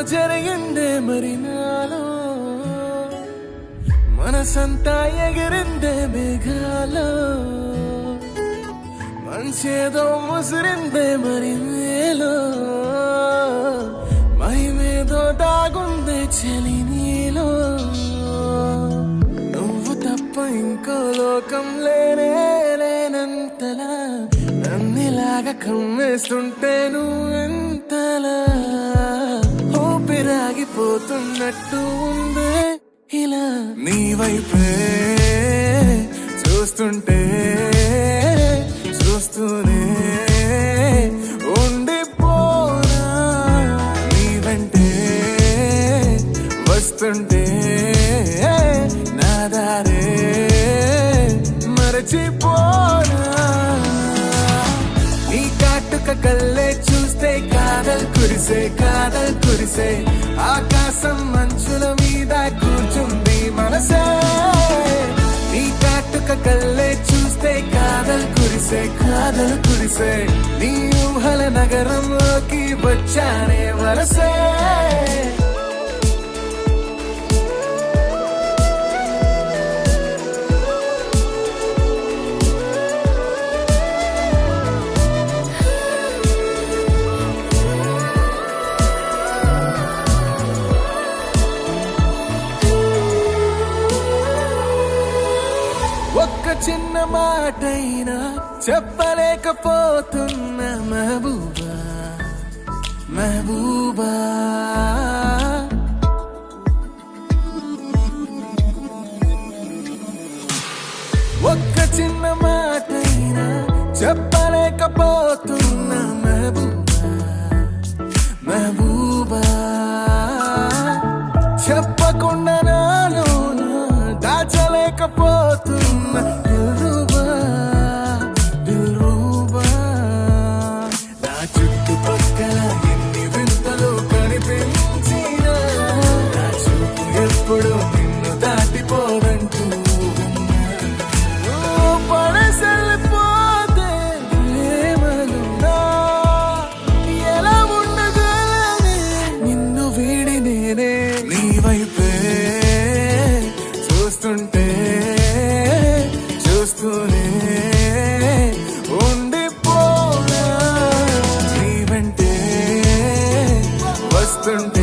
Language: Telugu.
జరిగిందే మరి నాలో మనసంతా ఎగిరిందే మేఘాలో మనసేదో ముసిరిందే మరి మేలో మహిమేదో దాగుందే చలి నీలో నువ్వు తప్ప ఇంకో లోకం లేనే లేనంతలా నన్నిలాగా కమ్మేస్తుంటే నువ్వెంతలా ఊపిరాగిపోతున్నట్టు ఉందే ఇలా నీ వైపే చూస్తుంటే చూస్తూనే ఉండిపోనా నీ వెంటే వస్తుంటే నా దారే మరచిపోనా నీ కాటుక కళ్ళే చూస్తే కాదల్ కురిసే ఆకాశం మంచుల మీద కూర్చుంది మనసే నీ కాటుక కళ్ళే చూస్తే కాదల్ కురిసే నీ ఊహల నగరంలోకి వచ్చానే వరసే ఒక్క చిన్న మాటైనా చెప్పలేకపోతున్న మెహబూబా ఒక్క చిన్న మాటైనా చెప్పలేకపోతున్న మెహబూబా చెప్పకుండా నాలో దాచలేకపోతున్న దిల్రూబా నా చుట్టుపక్కల ఎన్ని వింతలు కనిపించినా నా చూపు ఎప్పుడు నిన్ను దాటిపోదంటూ పడసలిపోతే ప్రేమలున్నా ఎలా ఉండగలనే నిన్ను వీడి నేనే నీ వైపే చూస్తూనే ఉండిపోనా నీ వెంటే వస్తుంటే